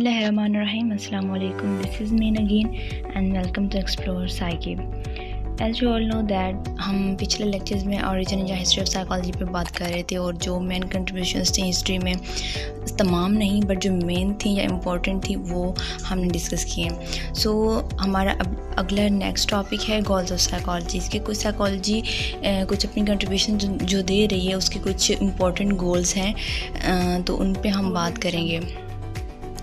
Bismillahirrahmanirrahim. Assalamu alaikum. This is Main again and welcome to explorepsyche. As you all know that हम पिछले lectures में origin या history of psychology पे बात कर रहे थे और जो मेन कंट्रीब्यूशंस थी हिस्ट्री में तमाम नहीं बट जो मेन थी या इम्पोर्टेंट थी वो हमने डिस्कस किए। सो हमारा अब अगला नेक्स्ट टॉपिक है गोल्स ऑफ साइकोलॉजी। इसके कुछ साइकोलॉजी कुछ अपनी कंट्रीब्यूशन जो दे रही है उसके कुछ इम्पोर्टेंट गोल्स हैं, तो उन पे हम बात करेंगे।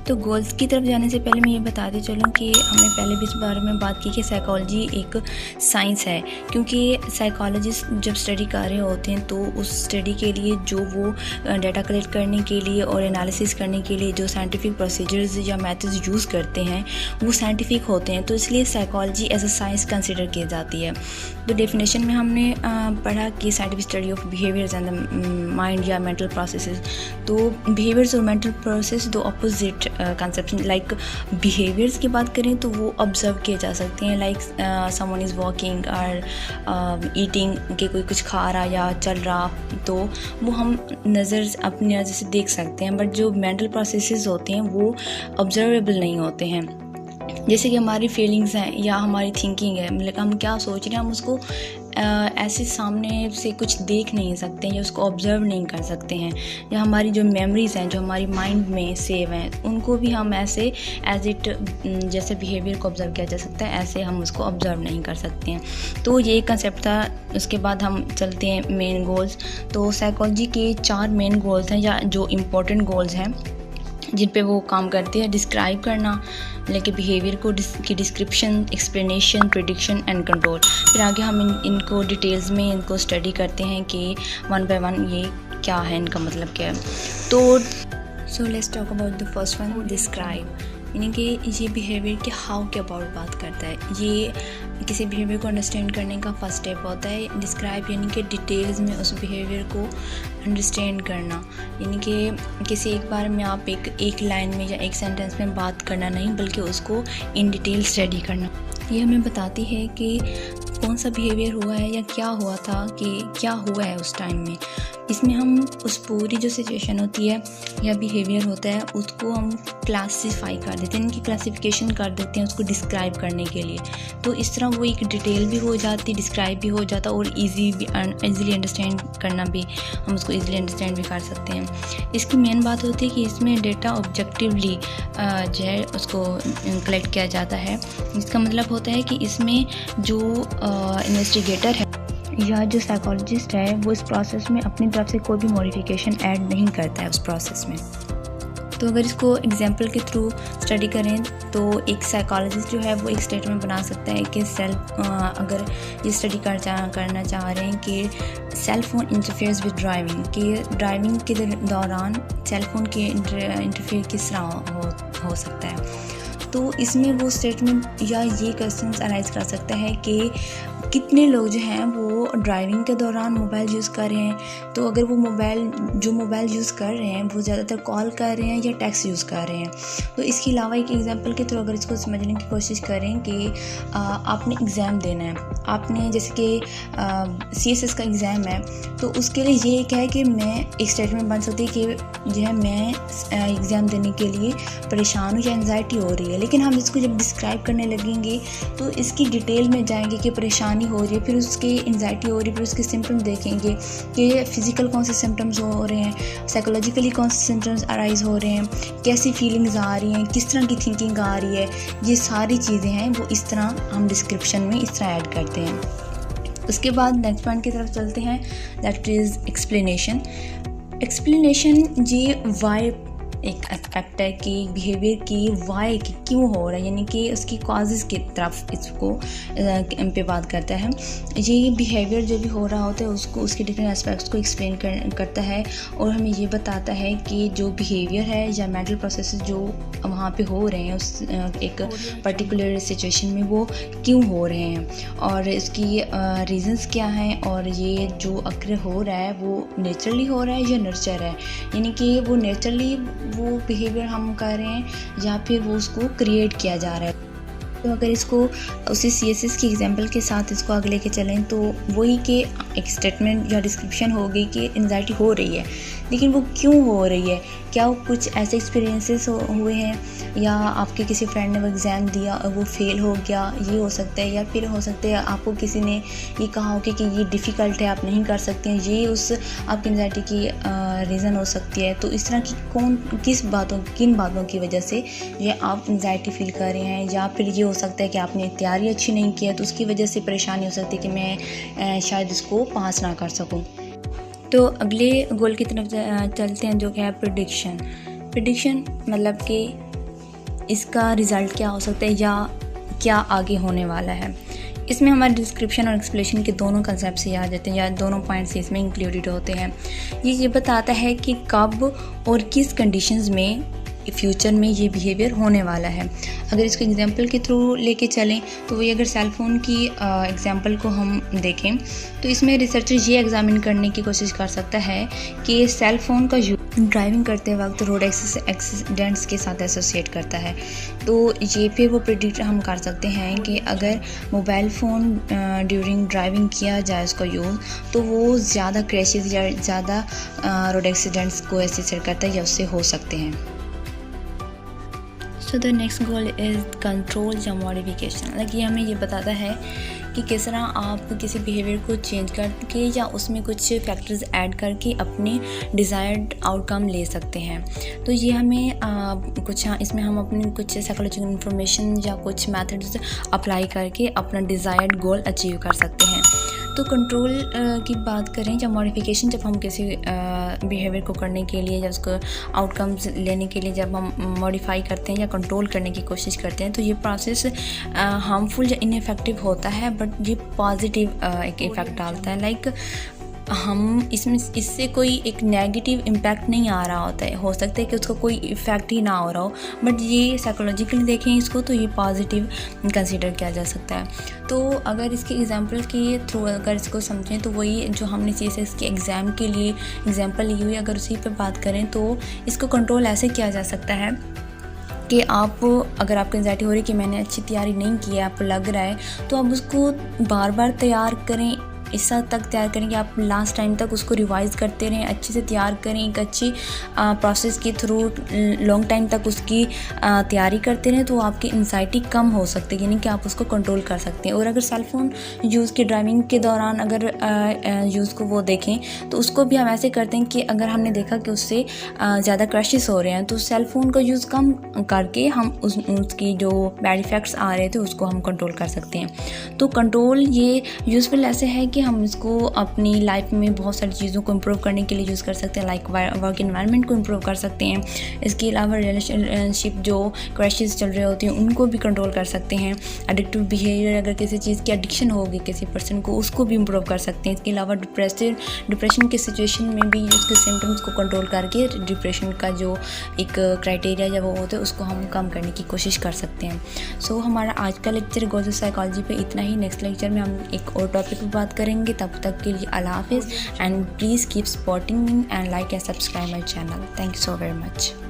तो गोल्स की तरफ जाने से पहले मैं ये बताती चलूँ कि हमने पहले भी इस बारे में बात की कि साइकोलॉजी एक साइंस है, क्योंकि साइकोलॉजिस्ट जब स्टडी कर रहे होते हैं तो उस स्टडी के लिए जो वो डाटा कलेक्ट करने के लिए और एनालिसिस करने के लिए जो साइंटिफिक प्रोसीजर्स या मेथड्स यूज़ करते हैं वो साइंटिफिक होते हैं, तो इसलिए psychology as a science consider की जाती है। तो डेफिनेशन में हमने पढ़ा कि scientific study of behaviours and the mind या मेंटल प्रोसेसेस। तो बिहेवियर्स और मेंटल प्रोसेस दो अपोजिट कंसेप्शन। लाइक बिहेवियर्स की बात करें तो वो ऑब्जर्व किए जा सकते हैं, लाइक समवन इज़ वॉकिंग और ईटिंग के कोई कुछ खा रहा या चल रहा, तो वो हम अपनी नज़र से देख सकते हैं। बट जो मेंटल प्रोसेसेस होते हैं वो ऑब्जर्वेबल नहीं होते हैं। जैसे कि हमारी फीलिंग्स हैं या हमारी थिंकिंग है, मतलब हम क्या सोच रहे हैं हम उसको ऐसे सामने से कुछ देख नहीं सकते हैं या उसको ऑब्ज़र्व नहीं कर सकते हैं। या हमारी जो मेमोरीज़ हैं जो हमारी माइंड में सेव हैं उनको भी हम ऐसे एज इट जैसे बिहेवियर को ऑब्ज़र्व किया जा सकता है ऐसे हम उसको ऑब्ज़र्व नहीं कर सकते हैं। तो ये कंसेप्ट था। उसके बाद हम चलते हैं मेन गोल्स। तो साइकोलॉजी के 4 मेन गोल्स हैं या जो इम्पोर्टेंट गोल्स हैं जिन पे वो काम करती है। डिस्क्राइब करना, लेकिन बिहेवियर को की description, explanation, prediction and control. फिर आगे हम इनको डिटेल्स में इनको स्टडी करते हैं कि वन बाय वन ये क्या है, इनका मतलब क्या है। तो so let's talk about the first one, describe. यानी कि ये बिहेवियर के हाउ के अबाउट बात करता है। ये किसी बिहेवियर को अंडरस्टैंड करने का फर्स्ट स्टेप होता है। डिस्क्राइब यानी कि डिटेल्स में उस बिहेवियर को अंडरस्टैंड करना, यानी कि किसी एक बार में आप एक लाइन में या एक सेंटेंस में बात करना नहीं बल्कि उसको इन डिटेल स्टडी करना। ये हमें बताती है कि कौन सा बिहेवियर हुआ है या क्या हुआ था, कि क्या हुआ है उस टाइम में। इसमें हम उस पूरी जो सिचुएशन होती है या बिहेवियर होता है उसको हम क्लासीफाई कर देते हैं, इनकी क्लासिफिकेशन कर देते हैं उसको डिस्क्राइब करने के लिए। तो इस तरह वो एक डिटेल भी हो जाती, डिस्क्राइब भी हो जाता और ईजीली अंडरस्टैंड करना भी, हम उसको ईजिली अंडरस्टैंड भी कर सकते हैं। इसकी मेन बात होती है कि इसमें डेटा ऑब्जेक्टिवली जो है उसको कलेक्ट किया जाता है। इसका मतलब होता है कि इसमें जो इन्वेस्टिगेटर है या जो साइकोलॉजिस्ट है वो इस प्रोसेस में अपनी तरफ से कोई भी मॉडिफिकेशन ऐड नहीं करता है उस प्रोसेस में। तो अगर इसको एग्जांपल के थ्रू स्टडी करें तो एक साइकोलॉजिस्ट जो है वो एक स्टेटमेंट बना सकता है कि अगर ये स्टडी करना चाह रहे हैं कि cell phone interferes with driving, कि ड्राइविंग के दौरान सेल फोन के इंटरफेयर किस तरह हो सकता है। तो इसमें वो स्टेटमेंट या ये क्वेश्चन अराइज कर सकता है कि कितने लोग जो हैं वो ड्राइविंग के दौरान मोबाइल यूज़ कर रहे हैं। तो अगर वो मोबाइल यूज़ कर रहे हैं वो ज़्यादातर कॉल कर रहे हैं या टेक्स्ट यूज़ कर रहे हैं। तो इसके अलावा एक एग्जांपल के थ्रू अगर इसको समझने की कोशिश करें कि आपने एग्ज़ाम देना है, आपने जैसे कि CSS का एग्ज़ाम है, तो उसके लिए ये एक है कि मैं एक स्टेटमेंट बन सकती है कि जो है मैं एग्ज़ाम देने के लिए परेशान हूँ या एंजाइटी हो रही है। लेकिन हम इसको जब डिस्क्राइब करने लगेंगे तो इसकी डिटेल में जाएंगे कि परेशानी हो रही है, फिर उसके एंजाइटी हो रही है, फिर उसके सिम्टम्स देखेंगे कि फिज़िकल कौन से सिम्टम्स हो रहे हैं, साइकोलॉजिकली कौन से सिम्टम्स अराइज हो रहे हैं, कैसी फीलिंग्स आ रही हैं, किस तरह की थिंकिंग आ रही है। ये सारी चीज़ें हैं वो इस तरह हम डिस्क्रिप्शन में इस तरह ऐड करते हैं। उसके बाद नेक्स्ट पॉइंट की तरफ चलते हैं, दैट इज़ एक्सप्लेनेशन। एक्सप्लेनेशन ये वाई एक एस्पेक्ट है कि बिहेवियर की वाई की क्यों हो रहा है, यानी कि उसकी कॉजेज़ की तरफ इसको पे बात करता है। ये बिहेवियर जो भी हो रहा होता है उसको उसके डिफरेंट एस्पेक्ट्स को एक्सप्लेन करता है और हमें ये बताता है कि जो बिहेवियर है या मेंटल प्रोसेस जो वहाँ पे हो रहे हैं उस एक पर्टिकुलर सिचुएशन में वो क्यों हो रहे हैं और इसकी रीजंस क्या हैं, और ये जो अक्र हो रहा है वो नेचुरली हो रहा है या नर्चर है, यानी कि वो नेचुरली वो बिहेवियर हम कर रहे हैं या फिर वो उसको क्रिएट किया जा रहा है। तो अगर इसको उसी CSS की एग्जांपल के साथ इसको आगे लेके चलें तो वही कि एक स्टेटमेंट या डिस्क्रिप्शन हो गई कि एंजाइटी हो रही है, लेकिन वो क्यों हो रही है? क्या वो कुछ ऐसे एक्सपीरियंसेस हुए हैं, या आपके किसी फ्रेंड ने वो एग्ज़ाम दिया और वो फेल हो गया, ये हो सकता है। या फिर हो सकता है आपको किसी ने ये कहा हो कि ये डिफ़िकल्ट है, आप नहीं कर सकते हैं, ये उस आपकी एंग्जाइटी की रीज़न हो सकती है। तो इस तरह की किन बातों की वजह से ये आप एंग्जाइटी फ़ील कर रहे हैं, या फिर ये हो सकता है कि आपने तैयारी अच्छी नहीं की है तो उसकी वजह से परेशानी हो सकती है कि मैं शायद इसको पास ना कर सकूं। तो अगले गोल की तरफ चलते हैं, जो कि है प्रिडिक्शन मतलब कि इसका रिज़ल्ट क्या हो सकता है या क्या आगे होने वाला है। इसमें हमारे डिस्क्रिप्शन और एक्सप्लेनेशन के दोनों कंसेप्ट से आ जाते हैं, या दोनों पॉइंट्स इसमें इंक्लूडेड होते हैं। ये बताता है कि कब और किस कंडीशंस में फ्यूचर में ये बिहेवियर होने वाला है। अगर इसको एग्जांपल के थ्रू लेके चलें तो वही अगर सेल फ़ोन की एग्जांपल को हम देखें तो इसमें रिसर्चर ये एग्जामिन करने की कोशिश कर सकता है कि सेल फ़ोन का ड्राइविंग करते वक्त रोड एक्सीडेंट्स के साथ एसोसिएट करता है। तो ये पे वो प्रिडिक्ट हम कर सकते हैं कि अगर मोबाइल फ़ोन ड्यूरिंग ड्राइविंग किया जाए उसको यूज़, तो वो ज़्यादा क्रैशेस या ज़्यादा रोड एक्सीडेंट्स को एसोसिएट करता है या उससे हो सकते हैं। So the next goal is control या मॉडिफिकेशन। लाइक ये हमें ये बताता है कि किस तरह आप किसी बिहेवियर को चेंज करके या उसमें कुछ फैक्टर्स ऐड करके अपने डिज़ायर्ड आउटकम ले सकते हैं। तो ये हमें इसमें हम अपनी कुछ साइकोलॉजिकल इन्फॉर्मेशन या कुछ मेथड्स अप्लाई करके अपना डिज़ायर्ड गोल अचीव कर सकते हैं। तो कंट्रोल की बात करें या मॉडिफिकेशन, जब हम किसी बिहेवियर को करने के लिए या उसको आउटकम्स लेने के लिए जब हम मॉडिफाई करते हैं या कंट्रोल करने की कोशिश करते हैं, तो ये प्रोसेस हार्मफुल या इनफेक्टिव होता है, बट ये पॉजिटिव एक इफ़ेक्ट डालता है। लाइक हम इससे कोई एक नेगेटिव इम्पैक्ट नहीं आ रहा होता है, हो सकता है कि उसका कोई इफ़ेक्ट ही ना हो रहा हो, बट ये साइकोलॉजिकली देखें इसको तो ये पॉजिटिव कंसीडर किया जा सकता है। तो अगर इसके एग्जांपल के थ्रू अगर इसको समझें तो वही जो हमने CSS के एग्ज़ाम के लिए एग्जांपल ली हुई, अगर उसी पे बात करें तो इसको कंट्रोल ऐसे किया जा सकता है कि आप अगर आपको एंग्जाइटी हो रही है कि मैंने अच्छी तैयारी नहीं की है, आपको लग रहा है, तो आप उसको बार बार तैयार करें, इस हद तक तैयार करें कि आप लास्ट टाइम तक उसको रिवाइज़ करते रहें, अच्छे से तैयार करें, एक अच्छी प्रोसेस के थ्रू लॉन्ग टाइम तक उसकी तैयारी करते रहें, तो आपकी एंग्जाइटी कम हो सकती है, यानी कि आप उसको कंट्रोल कर सकते हैं। और अगर सेल फ़ोन यूज़ की ड्राइविंग के दौरान अगर यूज़ को वो देखें तो उसको भी हम ऐसे करते हैं कि अगर हमने देखा कि उससे ज़्यादा क्रैशेस हो रहे हैं तो सेल फ़ोन का यूज़ कम करके हम उसकी जो बैड इफ़ेक्ट्स आ रहे थे उसको हम कंट्रोल कर सकते हैं। तो कंट्रोल ये यूज़फुल ऐसे है कि हम इसको अपनी लाइफ में बहुत सारी चीज़ों को इम्प्रूव करने के लिए यूज़ कर सकते हैं, लाइक वर्क एनवायरनमेंट को इम्प्रूव कर सकते हैं। इसके अलावा रिलेशनशिप जो क्रैशेस चल रहे होते हैं उनको भी कंट्रोल कर सकते हैं। एडिक्टिव बिहेवियर, अगर किसी चीज़ की एडिक्शन होगी किसी पर्सन को, उसको भी इम्प्रूव कर सकते हैं। इसके अलावा डिप्रेशन की सिचुएशन में भी उसके सिम्टम्स को कंट्रोल करके डिप्रेशन का जो एक क्राइटेरिया जब वो होता है उसको हम कम करने की कोशिश कर सकते हैं। सो हमारा आज का लेक्चर गोल्स ऑफ साइकोलॉजी पे इतना ही। नेक्स्ट लेक्चर में हम एक और टॉपिक पर बात करेंगे। तब तक के लिए अल्लाह हाफिज़, and please keep supporting me and like and subscribe my channel. Thank you so very much.